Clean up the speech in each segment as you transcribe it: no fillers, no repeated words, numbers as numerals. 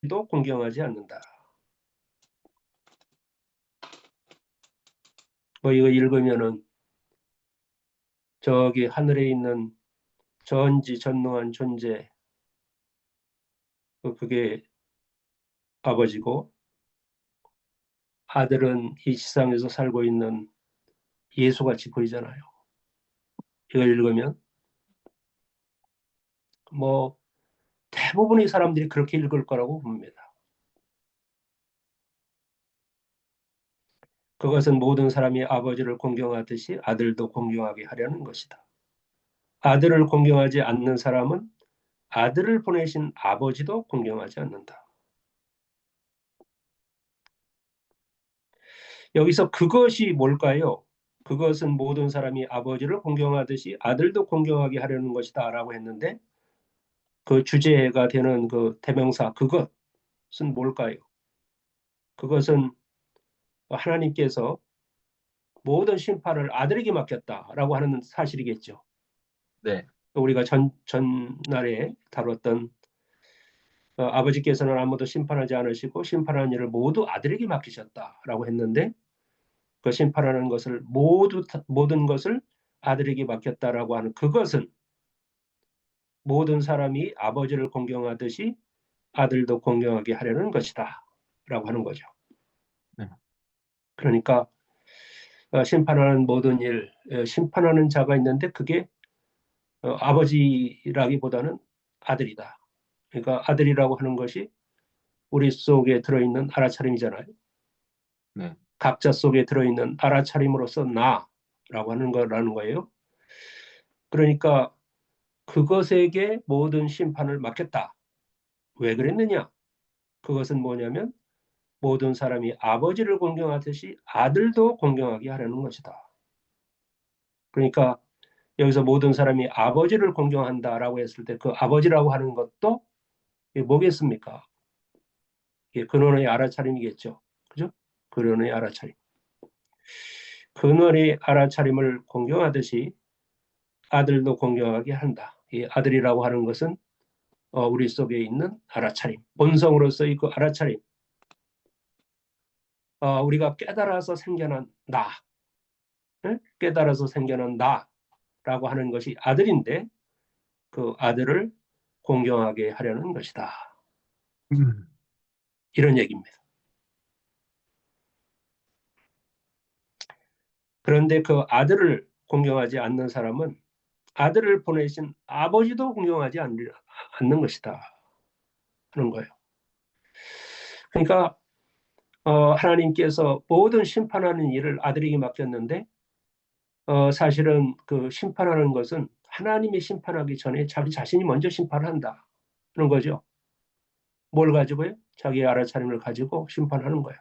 공경하지 않는다. 뭐 이거 읽으면은 저기 하늘에 있는 전지전능한 존재, 그게 아버지고, 아들은 이 세상에서 살고 있는 예수같이 보이잖아요. 이걸 읽으면 뭐 대부분의 사람들이 그렇게 읽을 거라고 봅니다. 그것은 모든 사람이 아버지를 공경하듯이 아들도 공경하게 하려는 것이다. 아들을 공경하지 않는 사람은 아들을 보내신 아버지도 공경하지 않는다. 여기서 그것이 뭘까요? 그것은 모든 사람이 아버지를 공경하듯이 아들도 공경하게 하려는 것이다 라고 했는데, 그 주제가 되는 그 대명사 그것은 뭘까요? 그것은 하나님께서 모든 심판을 아들에게 맡겼다라고 하는 사실이겠죠. 네. 우리가 전날에 다뤘던 아버지께서는 아무도 심판하지 않으시고 심판하는 일을 모두 아들에게 맡기셨다라고 했는데, 그 심판하는 것을 모든 것을 아들에게 맡겼다라고 하는 그것은 모든 사람이 아버지를 공경하듯이 아들도 공경하게 하려는 것이다 라고 하는 거죠. 네. 그러니까 심판하는 모든 일, 심판하는 자가 있는데 그게 아버지라기보다는 아들이다. 그러니까 아들이라고 하는 것이 우리 속에 들어있는 알아차림이잖아요. 네. 각자 속에 들어있는 알아차림으로서 나라고 하는 거라는 거예요. 그러니까 그것에게 모든 심판을 맡겼다. 왜 그랬느냐? 그것은 뭐냐면 모든 사람이 아버지를 공경하듯이 아들도 공경하게 하려는 것이다. 그러니까 여기서 모든 사람이 아버지를 공경한다라고 했을 때 그 아버지라고 하는 것도 뭐겠습니까? 근원의 알아차림이겠죠. 그죠? 근원의 알아차림. 근원의 알아차림을 공경하듯이 아들도 공경하게 한다. 이 아들이라고 하는 것은 우리 속에 있는 알아차림, 본성으로서의 그 알아차림, 우리가 깨달아서 생겨난 나, 깨달아서 생겨난 나라고 하는 것이 아들인데 그 아들을 공경하게 하려는 것이다. 이런 얘기입니다. 그런데 그 아들을 공경하지 않는 사람은 아들을 보내신 아버지도 공경하지 않는 것이다 하는 거예요. 그러니까 하나님께서 모든 심판하는 일을 아들에게 맡겼는데 사실은 그 심판하는 것은 하나님이 심판하기 전에 자기 자신이 먼저 심판한다 하는 거죠. 뭘 가지고요? 자기의 알아차림을 가지고 심판하는 거예요.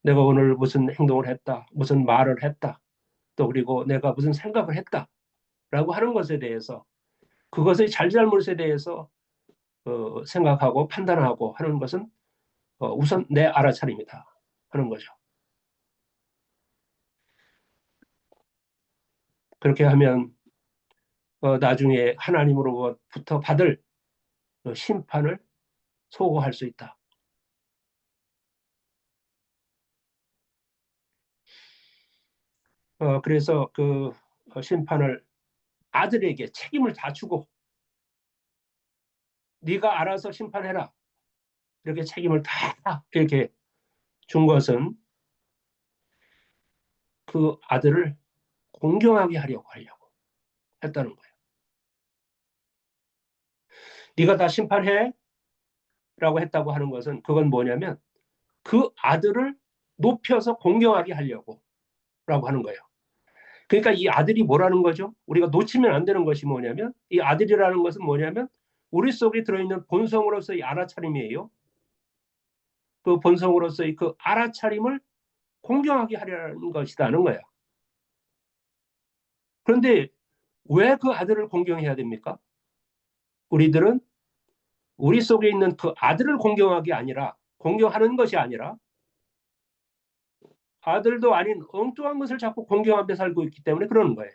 내가 오늘 무슨 행동을 했다, 무슨 말을 했다, 또 그리고 내가 무슨 생각을 했다라고 하는 것에 대해서 그것의 잘잘못에 대해서 생각하고 판단하고 하는 것은 우선 내 알아차림이다 하는 거죠. 그렇게 하면 나중에 하나님으로부터 받을 심판을 소거할 수 있다. 그래서 그 심판을 아들에게 책임을 다 주고 네가 알아서 심판해라 이렇게 책임을 다 이렇게 준 것은 그 아들을 공경하게 하려고 했다는 거예요. 네가 다 심판해 라고 했다고 하는 것은 그건 뭐냐면 그 아들을 높여서 공경하게 하려고 라고 하는 거예요. 그러니까 이 아들이 뭐라는 거죠? 우리가 놓치면 안 되는 것이 뭐냐면 이 아들이라는 것은 뭐냐면 우리 속에 들어있는 본성으로서의 알아차림이에요. 그 본성으로서의 그 알아차림을 공경하게 하려는 것이라는 거야. 그런데 왜 그 아들을 공경해야 됩니까? 우리들은 우리 속에 있는 그 아들을 공경하는 것이 아니라 아들도 아닌 엉뚱한 것을 자꾸 공경하며 살고 있기 때문에 그러는 거예요.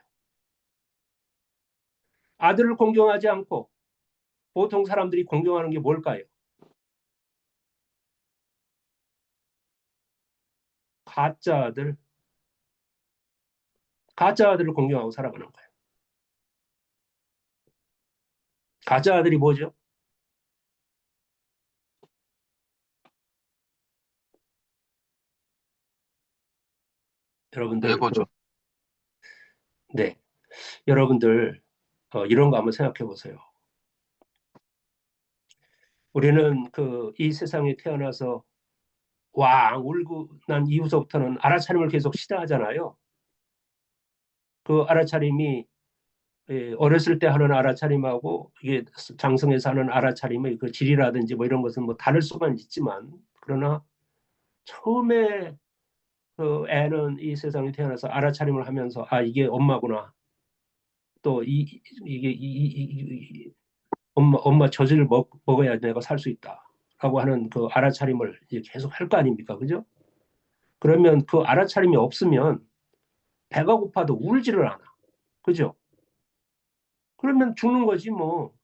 아들을 공경하지 않고 보통 사람들이 공경하는 게 뭘까요? 가짜들을 공경하고 살아가는 거예요. 가짜들이 뭐죠? 여러분들, 에고죠. 네, 여러분들 이런 거 한번 생각해 보세요. 우리는 이 세상에 태어나서 왕 울고 난 이후서부터는 알아차림을 계속 시도하잖아요. 그 알아차림이 어렸을 때 하는 알아차림하고 이게 장성해서 하는 알아차림의 그 질이라든지 뭐 이런 것은 뭐 다를 수만 있지만, 그러나 처음에 그 애는 이 세상에 태어나서 알아차림을 하면서 아 이게 엄마구나, 또 이게 엄마 젖을 먹어야 내가 살 수 있다라고 하는 그 알아차림을 이제 계속 할 거 아닙니까, 그죠? 그러면 그 알아차림이 없으면 배가 고파도 울지를 않아, 그죠? 그러면 죽는 거지 뭐.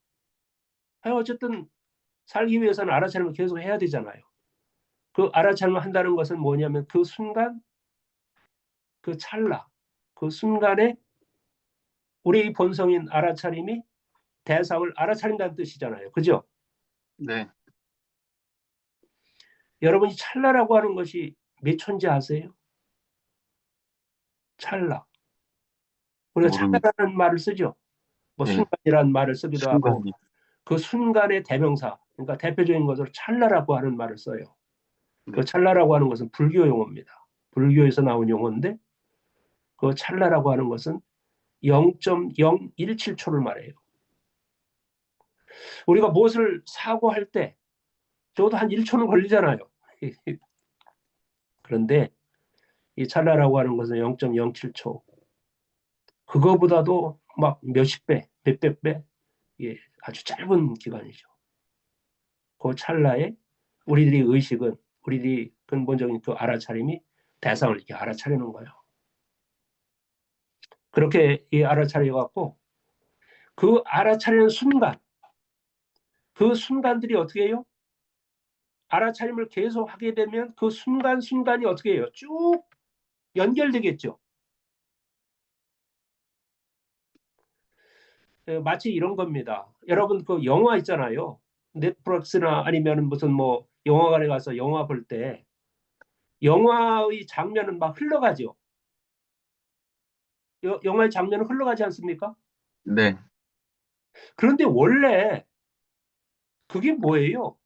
어쨌든 살기 위해서는 알아차림을 계속 해야 되잖아요. 그 알아차림을 한다는 것은 뭐냐면 그 순간, 그 찰나, 그 순간에 우리 본성인 알아차림이 대상을 알아차린다는 뜻이잖아요. 그죠? 네. 여러분이 찰나라고 하는 것이 몇 초인지 아세요? 찰나. 우리가 모릅니다. 찰나라는 말을 쓰죠. 뭐 예. 순간이라는 말을 쓰기도 하고, 순간이. 그 순간의 대명사, 그러니까 대표적인 것으로 찰나라고 하는 말을 써요. 그 네. 찰나라고 하는 것은 불교 용어입니다. 불교에서 나온 용어인데, 그 찰나라고 하는 것은 0.017초를 말해요. 우리가 무엇을 사고할 때 적어도 한 1초는 걸리잖아요. 그런데 이 찰나라고 하는 것은 0.07초. 그거보다도 막 몇십 배, 몇백 배, 예, 아주 짧은 기간이죠. 그 찰나에 우리들이 의식은, 우리들이 근본적인 그 알아차림이 대상을 이렇게 알아차리는 거예요. 그렇게 알아차려갖고 그 알아차리는 순간, 그 순간들이 어떻게 해요? 알아차림을 계속 하게 되면 그 순간순간이 어떻게 해요? 쭉 연결되겠죠. 마치 이런 겁니다. 여러분 그 영화 있잖아요. 넷플릭스나 아니면 무슨 뭐 영화관에 가서 영화 볼 때 영화의 장면은 막 흘러가죠. 영화의 장면은 흘러가지 않습니까? 네. 그런데 원래 그게 뭐예요?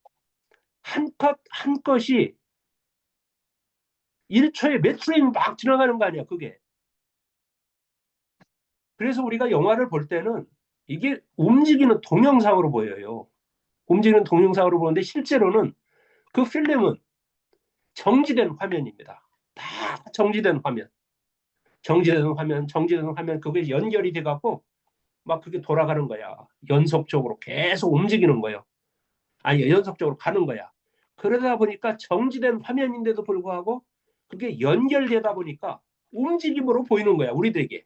한 컷, 한 컷이 1초에 몇 프레임 막 지나가는 거 아니야, 그게. 그래서 우리가 영화를 볼 때는 이게 움직이는 동영상으로 보여요. 움직이는 동영상으로 보는데 실제로는 그 필름은 정지된 화면입니다. 다 정지된 화면. 정지된 화면, 그게 연결이 돼갖고 막 그게 돌아가는 거야. 연속적으로 계속 움직이는 거예요. 아니, 연속적으로 가는 거야. 그러다 보니까 정지된 화면인데도 불구하고 그게 연결되다 보니까 움직임으로 보이는 거야, 우리들에게.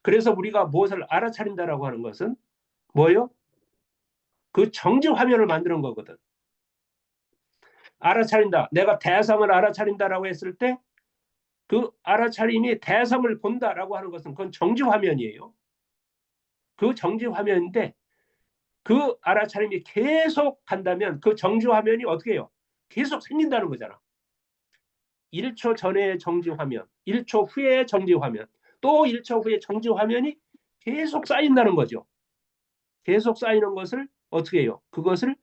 그래서 우리가 무엇을 알아차린다라고 하는 것은 뭐예요? 그 정지 화면을 만드는 거거든. 알아차린다. 내가 대상을 알아차린다라고 했을 때 그 알아차림이 대상을 본다라고 하는 것은 그건 정지 화면이에요. 그 정지 화면인데 그 알아차림이 계속 간다면 그 정지 화면이 어떻게 해요? 계속 생긴다는 거잖아. 1초 전에 정지 화면, 1초 후에 정지 화면, 또 1초 후에 정지 화면이 계속 쌓인다는 거죠. 계속 쌓이는 것을 어떻게 해요? 그것을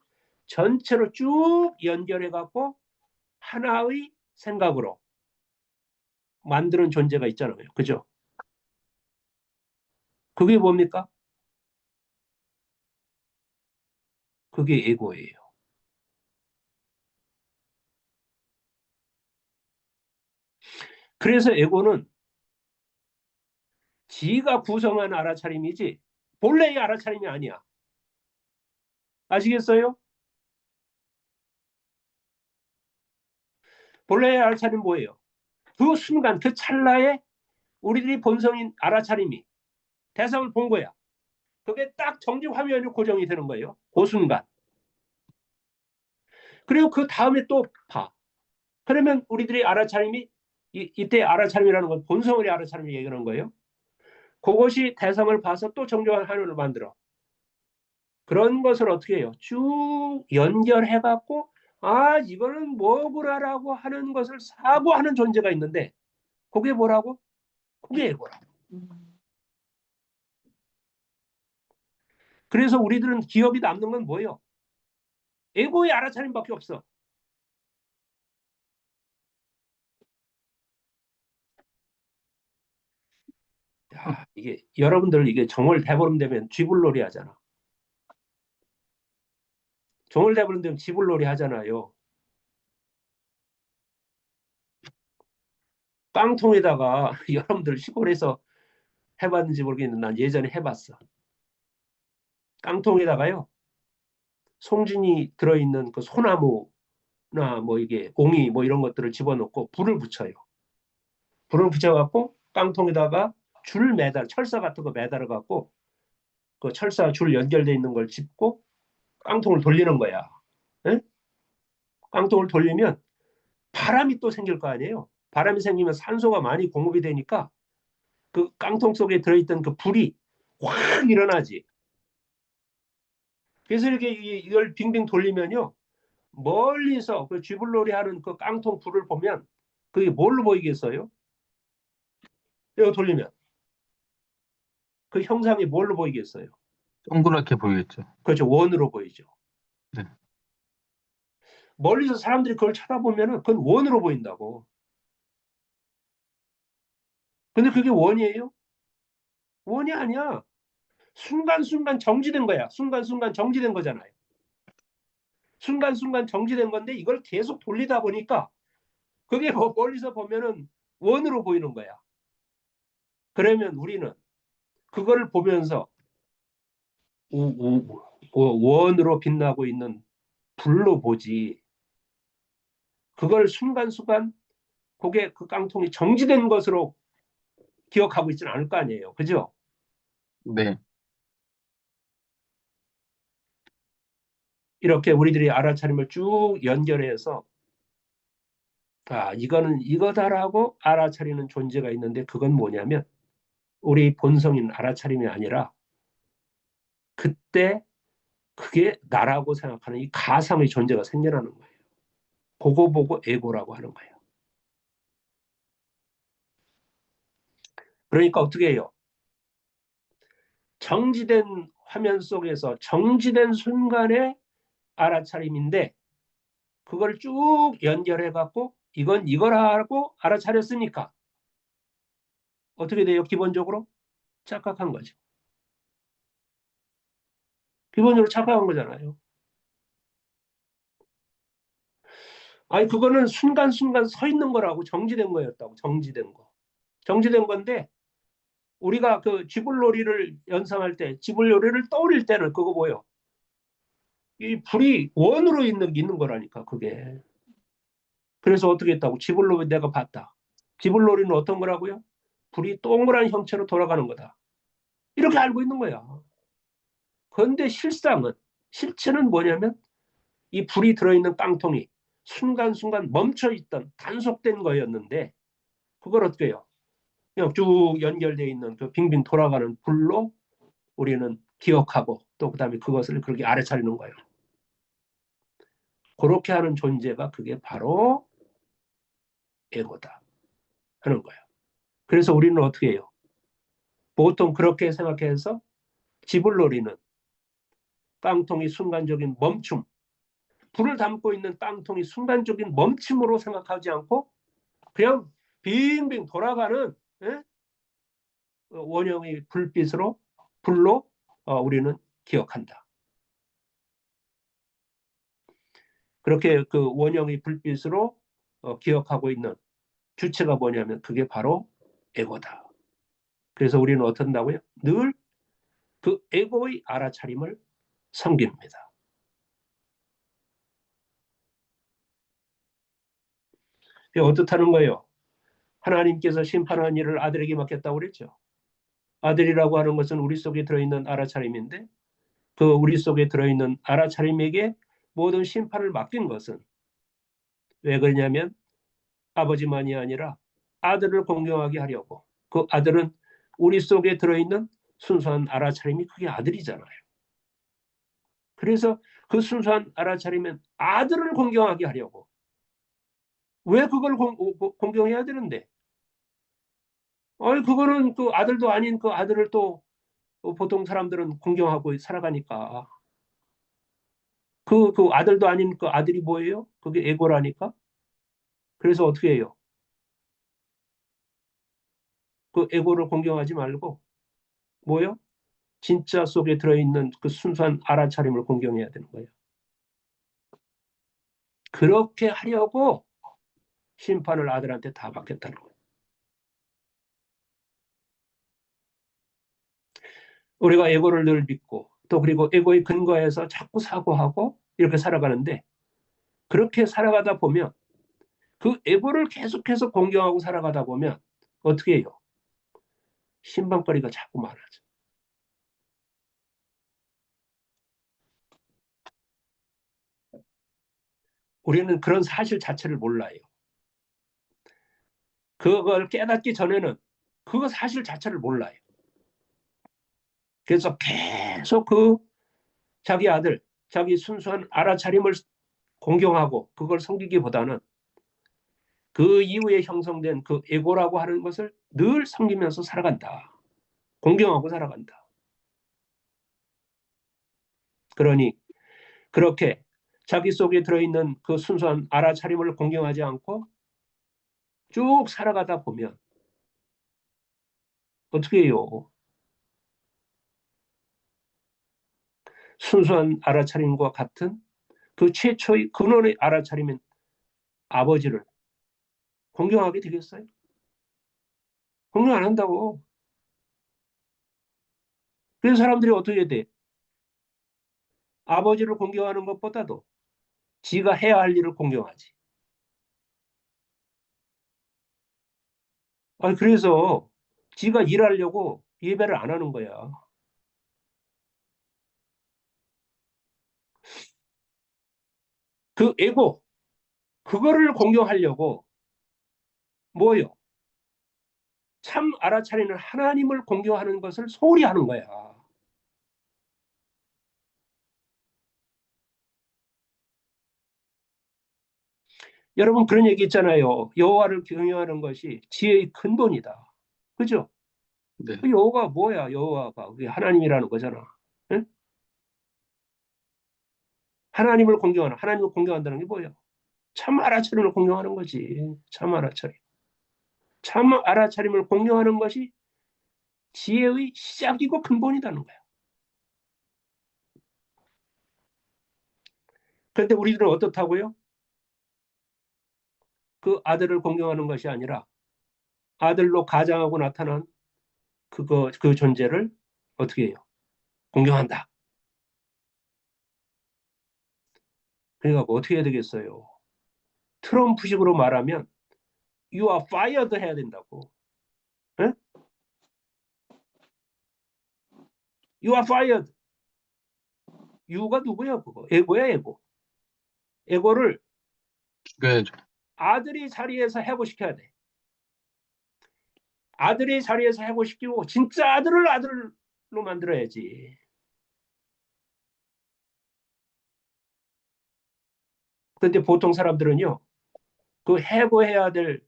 전체로 쭉 연결해 갖고 하나의 생각으로 만드는 존재가 있잖아요. 그죠? 그게 뭡니까? 그게 에고예요. 그래서 에고는 지가 구성한 알아차림이지 본래의 알아차림이 아니야. 아시겠어요? 본래의 알아차림 뭐예요? 그 순간, 그 찰나에 우리들이 본성인 알아차림이 대상을 본 거야. 그게 딱 정지 화면이 고정이 되는 거예요. 그 순간. 그리고 그 다음에 또 봐. 그러면 우리들이 알아차림이 이때 알아차림이라는 건 본성의 알아차림을 얘기하는 거예요. 그것이 대상을 봐서 또 정교한 한원을 만들어. 그런 것을 어떻게 해요? 쭉 연결해갖고 아 이거는 뭐구나라고 하는 것을 사고하는 존재가 있는데 그게 뭐라고? 그게 에고라고. 그래서 우리들은 기업이 남는 건 뭐예요? 에고의 알아차림밖에 없어. 야, 이게 여러분들 이게 정월대보름 되면 쥐불놀이 하잖아. 정월대보름 되면 쥐불놀이 하잖아요. 깡통에다가 여러분들 시골에서 해봤는지 모르겠는데 난 예전에 해봤어. 깡통에다가요 송진이 들어있는 그 소나무나 뭐 이게 옹이 뭐 이런 것들을 집어넣고 불을 붙여요. 불을 붙여갖고 깡통에다가 줄 매달 철사 같은 거 매달아 갖고 그 철사 줄 연결돼 있는 걸 짚고 깡통을 돌리는 거야. 에? 깡통을 돌리면 바람이 또 생길 거 아니에요. 바람이 생기면 산소가 많이 공급이 되니까 그 깡통 속에 들어있던 그 불이 확 일어나지. 그래서 이렇게 이걸 빙빙 돌리면요. 멀리서 그 쥐불놀이 하는 그 깡통 불을 보면 그게 뭘로 보이겠어요? 이거 돌리면 그 형상이 뭘로 보이겠어요? 동그랗게 보이겠죠. 그렇죠. 원으로 보이죠. 네. 멀리서 사람들이 그걸 쳐다보면은 그건 원으로 보인다고. 근데 그게 원이에요? 원이 아니야. 순간순간 정지된 거야. 순간순간 정지된 거잖아요. 순간순간 정지된 건데 이걸 계속 돌리다 보니까 그게 뭐 멀리서 보면은 원으로 보이는 거야. 그러면 우리는 그거를 보면서 원으로 빛나고 있는 불로 보지. 그걸 순간순간 그게 그 깡통이 정지된 것으로 기억하고 있지는 않을 거 아니에요. 그죠? 네. 이렇게 우리들이 알아차림을 쭉 연결해서 아, 이거는 이거다라고 알아차리는 존재가 있는데 그건 뭐냐면 우리 본성인 알아차림이 아니라 그때 그게 나라고 생각하는 이 가상의 존재가 생겨나는 거예요. 그거 보고 에고라고 하는 거예요. 그러니까 어떻게 해요? 정지된 화면 속에서 정지된 순간에 알아차림인데 그걸 쭉 연결해 갖고 이건 이거라고 알아차렸으니까 어떻게 돼요? 기본적으로 착각한 거죠. 기본적으로 착각한 거잖아요. 아니 그거는 순간순간 서 있는 거라고 정지된 거였다고. 정지된 거. 정지된 건데 우리가 그 쥐불놀이를 연상할 때 쥐불놀이를 떠올릴 때는 그거 뭐예요? 이 불이 원으로 있는 거라니까 그게. 그래서 어떻게 했다고? 쥐불놀이 내가 봤다. 쥐불놀이는 어떤 거라고요? 불이 동그란 형체로 돌아가는 거다. 이렇게 알고 있는 거야. 그런데 실체는 뭐냐면 이 불이 들어있는 깡통이 순간순간 멈춰있던 단속된 거였는데 그걸 어떻게 해요? 그냥 쭉 연결되어 있는 그 빙빙 돌아가는 불로 우리는 기억하고 또 그다음에 그것을 그렇게 알아차리는 거예요. 그렇게 하는 존재가 그게 바로 에고다 하는 거예요. 그래서 우리는 어떻게 해요? 보통 그렇게 생각해서 지불놀이는 깡통이 순간적인 멈춤, 불을 담고 있는 깡통이 순간적인 멈춤으로 생각하지 않고 그냥 빙빙 돌아가는 예? 원형의 불로 우리는 기억한다. 그렇게 그 원형의 불빛으로 기억하고 있는 주체가 뭐냐면 그게 바로 에고다. 그래서 우리는 어떤다고요? 늘 그 에고의 알아차림을 섬깁니다. 이게 어떻다는 거예요? 하나님께서 심판하는 일을 아들에게 맡겼다고 그랬죠. 아들이라고 하는 것은 우리 속에 들어있는 알아차림인데 그 우리 속에 들어있는 알아차림에게 모든 심판을 맡긴 것은 왜 그러냐면 아버지만이 아니라 아들을 공경하게 하려고. 그 아들은 우리 속에 들어있는 순수한 알아차림이 그게 아들이잖아요. 그래서 그 순수한 알아차림은 아들을 공경하게 하려고. 왜 그걸 공경해야 되는데? 그거는 그 아들도 아닌 그 아들을 또 보통 사람들은 공경하고 살아가니까. 그 아들도 아닌 그 아들이 뭐예요? 그게 에고라니까? 그래서 어떻게 해요? 그 에고를 공경하지 말고, 뭐요? 진짜 속에 들어있는 그 순수한 알아차림을 공경해야 되는 거예요. 그렇게 하려고 심판을 아들한테 다 받겠다는 거예요. 우리가 에고를 늘 믿고 또 그리고 에고의 근거에서 자꾸 사고하고 이렇게 살아가는데 그렇게 살아가다 보면 그 에고를 계속해서 공경하고 살아가다 보면 어떻게 해요? 신방거리가 자꾸 많아져. 우리는 그런 사실 자체를 몰라요. 그걸 깨닫기 전에는 그거 사실 자체를 몰라요. 그래서 계속 그 자기 아들, 자기 순수한 알아차림을 공경하고 그걸 섬기기보다는 그 이후에 형성된 그 에고라고 하는 것을 늘 섬기면서 살아간다. 공경하고 살아간다. 그러니 그렇게 자기 속에 들어있는 그 순수한 알아차림을 공경하지 않고 쭉 살아가다 보면 어떻게 해요? 순수한 알아차림과 같은 그 최초의 근원의 알아차림인 아버지를 공경하게 되겠어요? 공경 안 한다고. 그래서 사람들이 어떻게 해야 돼? 아버지를 공경하는 것보다도 지가 해야 할 일을 공경하지. 그래서 지가 일하려고 예배를 안 하는 거야. 그 에고, 그거를 공경하려고 뭐요? 참 알아차리는 하나님을 공경하는 것을 소홀히 하는 거야. 여러분 그런 얘기 있잖아요. 여호와를 경외하는 것이 지혜의 근본이다. 그죠? 네. 그 여호와가 뭐야? 여호와가 그게 하나님이라는 거잖아. 응? 하나님을 공경한다는 게 뭐예요? 참 알아차림을 공경하는 거지. 참 알아차림. 참 알아차림을 공경하는 것이 지혜의 시작이고 근본이라는 거야. 그런데 우리들은 어떻다고요? 그 아들을 공경하는 것이 아니라 아들로 가장하고 나타난 그 존재를 어떻게 해요? 공경한다. 그러니까 뭐 어떻게 해야 되겠어요? 트럼프식으로 말하면 you are fired 해야 된다고. 에? You are fired. you가 누구야 그거? 에고야 에고. 에고를 죽여야죠. 아들이 자리에서 해고시켜야 돼. 아들이 자리에서 해고시키고 진짜 아들을 아들로 만들어야지. 근데 보통 사람들은요. 그 해고해야 될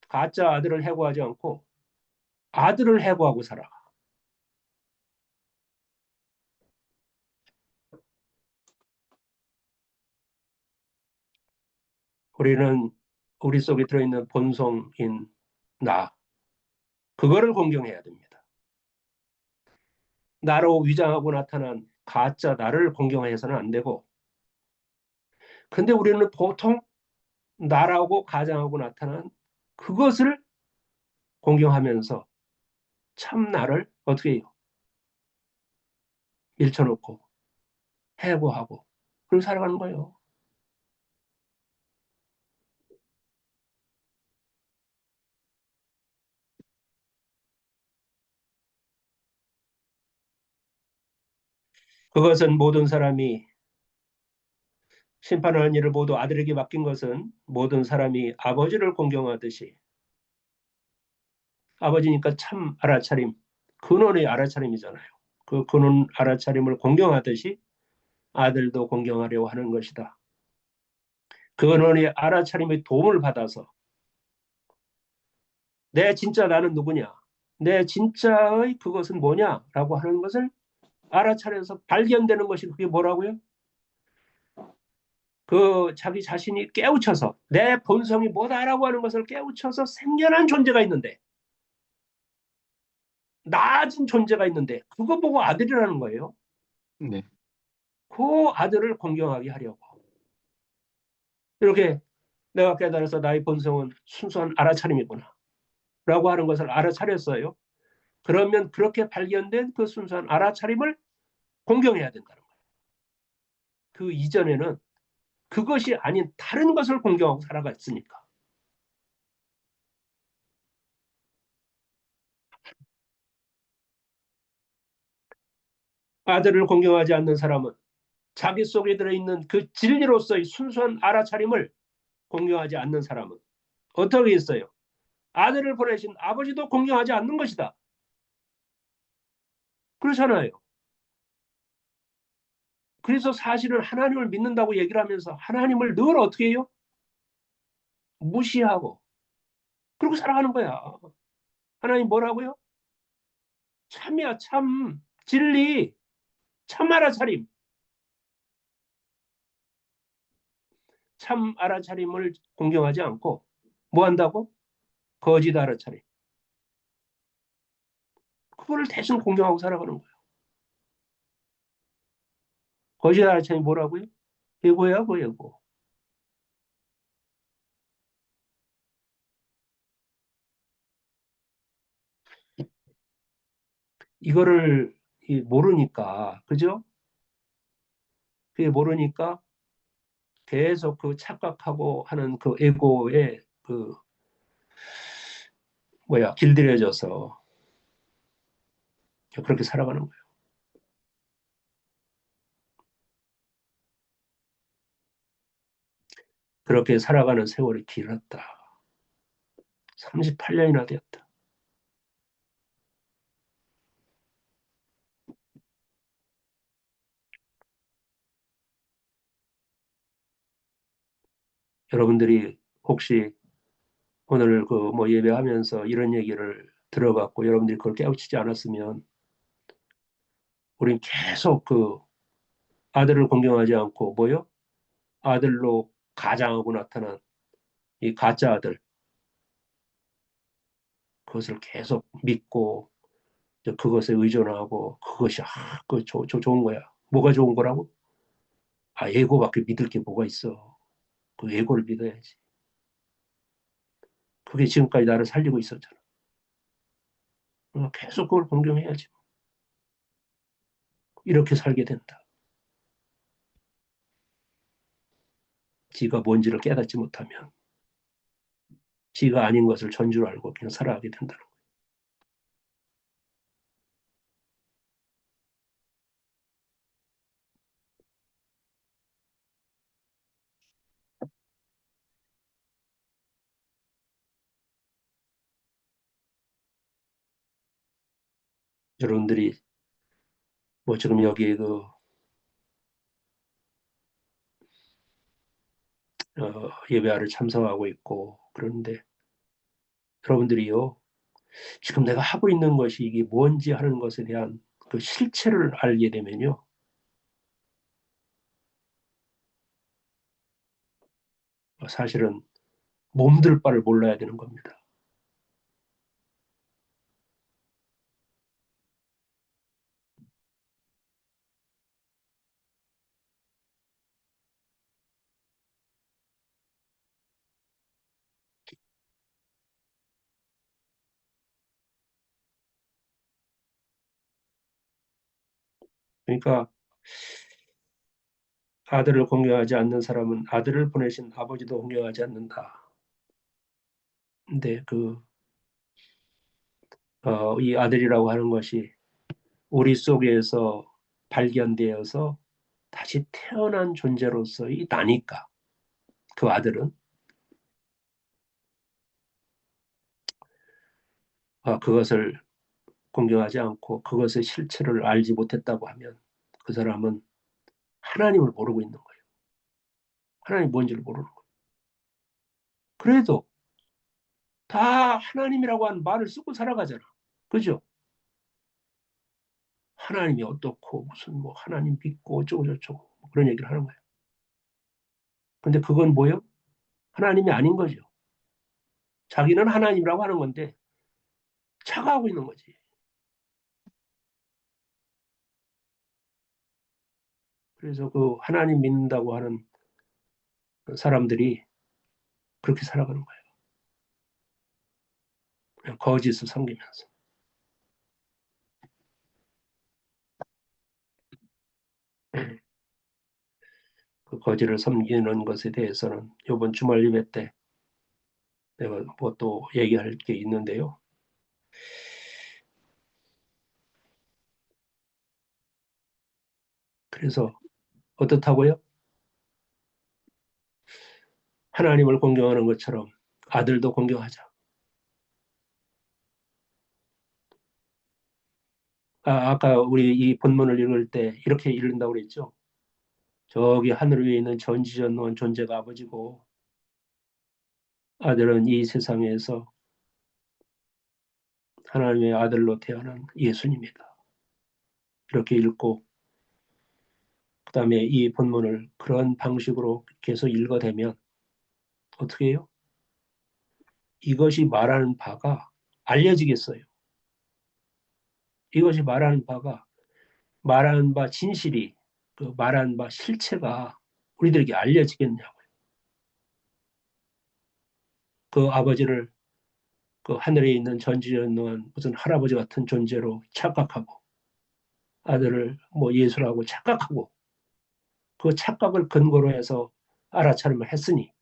가짜 아들을 해고하지 않고 아들을 해고하고 살아. 우리는 우리 속에 들어있는 본성인 나, 그거를 공경해야 됩니다. 나로 위장하고 나타난 가짜 나를 공경해서는 안 되고, 근데 우리는 보통 나라고 가장하고 나타난 그것을 공경하면서 참 나를 어떻게 해요? 밀쳐놓고 해고하고 그렇게 살아가는 거예요. 그것은 모든 사람이 심판하는 일을 모두 아들에게 맡긴 것은 모든 사람이 아버지를 공경하듯이, 아버지니까 참 알아차림, 근원의 알아차림이잖아요. 그 근원 알아차림을 공경하듯이 아들도 공경하려고 하는 것이다. 근원의 알아차림의 도움을 받아서 내 진짜 나는 누구냐, 내 진짜의 그것은 뭐냐라고 하는 것을 알아차려서 발견되는 것이, 그게 뭐라고요? 그 자기 자신이 깨우쳐서 내 본성이 뭐다라고 하는 것을 깨우쳐서 생겨난 존재가 있는데, 낮은 존재가 있는데, 그거 보고 아들이라는 거예요. 네. 그 아들을 공경하게 하려고. 이렇게 내가 깨달아서 나의 본성은 순수한 알아차림이구나 라고 하는 것을 알아차렸어요. 그러면 그렇게 발견된 그 순수한 알아차림을 공경해야 된다는 거예요. 그 이전에는 그것이 아닌 다른 것을 공경하고 살아갔으니까. 아들을 공경하지 않는 사람은 자기 속에 들어있는 그 진리로서의 순수한 알아차림을 공경하지 않는 사람은 어떻게 했어요? 아들을 보내신 아버지도 공경하지 않는 것이다. 그렇잖아요. 그래서 사실은 하나님을 믿는다고 얘기를 하면서 하나님을 늘 어떻게 해요? 무시하고 그러고 살아가는 거야. 하나님 뭐라고요? 참이야, 참. 진리, 참 알아차림. 참 알아차림을 공경하지 않고 뭐 한다고? 거짓 알아차림. 그거를 대신 공경하고 살아가는 거예요. 거짓 알아차림이 뭐라고요? 예고야, 그 예고. 이거를 모르니까, 그죠? 그게 모르니까 계속 그 착각하고 하는 그 에고에 그 뭐야 길들여져서 그렇게 살아가는 거예요. 그렇게 살아가는 세월이 길었다. 38년이나 되었다. 여러분들이 혹시 오늘 그 뭐 예배하면서 이런 얘기를 들어갖고 여러분들이 그걸 깨우치지 않았으면 우린 계속 그 아들을 공경하지 않고 뭐요? 아들로 가장하고 나타난 이 가짜 아들, 그것을 계속 믿고 그것에 의존하고 그것이 좋은 거야. 뭐가 좋은 거라고? 아, 예고밖에 믿을 게 뭐가 있어. 그 예고를 믿어야지. 그게 지금까지 나를 살리고 있었잖아. 계속 그걸 공경해야지. 이렇게 살게 된다. 지가 뭔지를 깨닫지 못하면 지가 아닌 것을 전줄 알고 그냥 살아가게 된다는 거예요. 여러분들이 뭐 지금 여기 그 예배하러 참석하고 있고 그런데 여러분들이요 지금 내가 하고 있는 것이 이게 뭔지 하는 것에 대한 그 실체를 알게 되면요 사실은 몸둘 바를 몰라야 되는 겁니다. 그러니까 아들을 공경하지 않는 사람은 아들을 보내신 아버지도 공경하지 않는다. 근데 이 아들이라고 하는 것이 우리 속에서 발견되어서 다시 태어난 존재로서의 나니까 그 아들은 그것을 공경하지 않고 그것의 실체를 알지 못했다고 하면 그 사람은 하나님을 모르고 있는 거예요. 하나님이 뭔지를 모르는 거예요. 그래도 다 하나님이라고 하는 말을 쓰고 살아가잖아. 그죠? 하나님이 어떻고 무슨 뭐 하나님 믿고 어쩌고 저쩌고 그런 얘기를 하는 거예요. 근데 그건 뭐예요? 하나님이 아닌 거죠. 자기는 하나님이라고 하는 건데 차가하고 있는 거지. 그래서 그 하나님 믿는다고 하는 사람들이 그렇게 살아가는 거예요. 그냥 거짓을 섬기면서. 그 거짓을 섬기는 것에 대해서는 이번 주말 예배 때 내가 뭐 또 얘기할 게 있는데요. 그래서 어떻다고요? 하나님을 공경하는 것처럼 아들도 공경하자. 아까 우리 이 본문을 읽을 때 이렇게 읽는다고 그랬죠. 저기 하늘 위에 있는 전지전능한 존재가 아버지고 아들은 이 세상에서 하나님의 아들로 태어난 예수님이다. 이렇게 읽고 그 다음에 이 본문을 그런 방식으로 계속 읽어대면 어떻게 해요? 이것이 말하는 바가 알려지겠어요. 이것이 말하는 바 진실이 그 말하는 바 실체가 우리들에게 알려지겠냐고요. 그 아버지를 그 하늘에 있는 전지전능한 무슨 할아버지 같은 존재로 착각하고 아들을 뭐 예수라고 착각하고 그 착각을 근거로 해서 알아차림을 했으니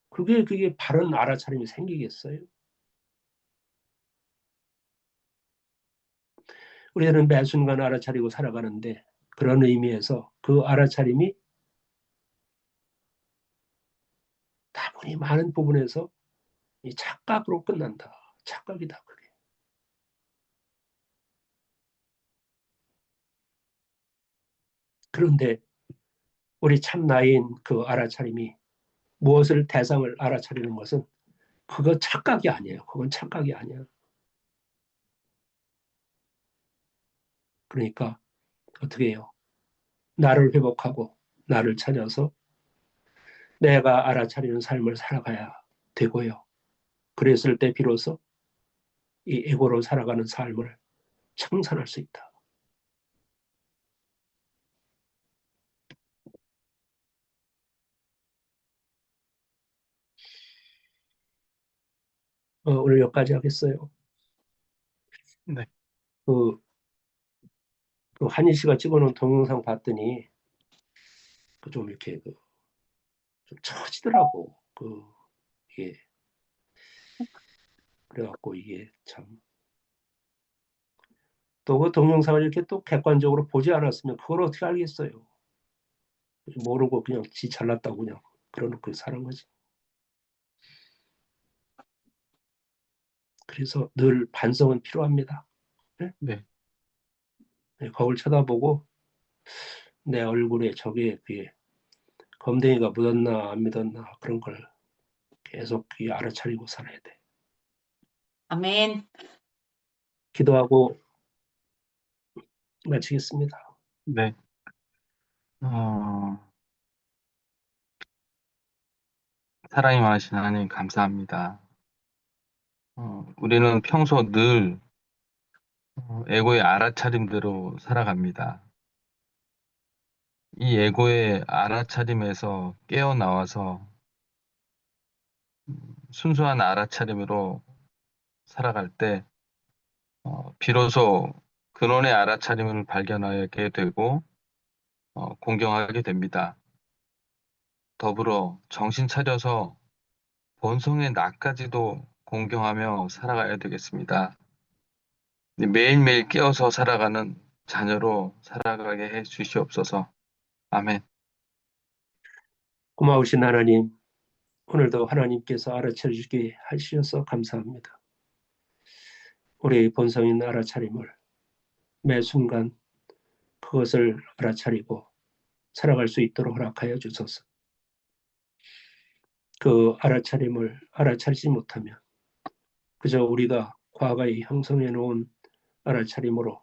그게 바른 알아차림이 생기겠어요? 우리들은 매 순간 알아차리고 살아가는데 그런 의미에서 그 알아차림이 다분히 많은 부분에서 이 착각으로 끝난다. 착각이다. 그게. 그런데 우리 참 나이인 그 알아차림이 무엇을 대상을 알아차리는 것은 그거 착각이 아니에요. 그건 착각이 아니야. 그러니까 어떻게 해요? 나를 회복하고 나를 찾아서 내가 알아차리는 삶을 살아가야 되고요. 그랬을 때 비로소 이 에고로 살아가는 삶을 청산할 수 있다. 오늘 여기까지 하겠어요. 네. 그, 그 한희 씨가 찍어놓은 동영상 봤더니 그좀 이렇게 좀 처지더라고. 이게 그래갖고 이게 참 또 그 동영상을 이렇게 또 객관적으로 보지 않았으면 그걸 어떻게 알겠어요. 모르고 그냥 지 잘났다고 그냥 그러놓고 사는 거지. 그래서 늘 반성은 필요합니다. 네? 네. 네, 거울 쳐다보고 내 얼굴에 저게 그게 검댕이가 묻었나 안 묻었나 그런 걸 계속 알아차리고 살아야 돼. 아멘. 기도하고 마치겠습니다. 네. 어, 사랑이 많으신 하나님 감사합니다. 우리는 평소 늘 에고의 알아차림대로 살아갑니다. 이 에고의 알아차림에서 깨어나와서 순수한 알아차림으로 살아갈 때 비로소 근원의 알아차림을 발견하게 되고 공경하게 됩니다. 더불어 정신 차려서 본성의 나까지도 공경하며 살아가야 되겠습니다. 매일매일 깨어서 살아가는 자녀로 살아가게 해 주시옵소서. 아멘. 고마우신 하나님, 오늘도 하나님께서 알아차려 주게 하셔서 감사합니다. 우리의 본성인 알아차림을 매 순간 그것을 알아차리고 살아갈 수 있도록 허락하여 주소서. 그 알아차림을 알아차리지 못하면 그저 우리가 과거에 형성해 놓은 알아차림으로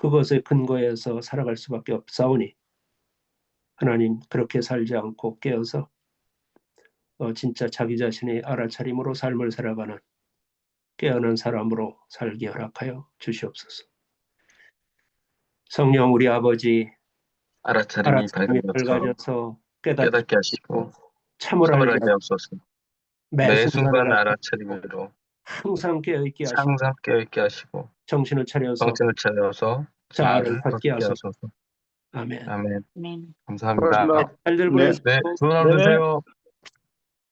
그것의 근거에서 살아갈 수밖에 없사오니 하나님 그렇게 살지 않고 깨어서 진짜 자기 자신의 알아차림으로 삶을 살아가는 깨어난 사람으로 살게 허락하여 주시옵소서. 성령 우리 아버지 알아차림이 알아차림이 밝아져서 밝아져서 깨닫게 깨닫게 하시고 참을 참을 알게 알게 하옵소서. 매 매 순간 순간 알아차리고 알아차림으로 항상 깨어있게 하시고 항상 깨어있게 하시고 정신을 차려서 정신을 차려서 자아를 자아를 갖게 갖게 하소서. 하소서. 아멘. 아멘. 아멘. 감사합니다. 수고하셨습니다. 잘들 네. 보내세요. 네, 좋은 하루 네네. 되세요.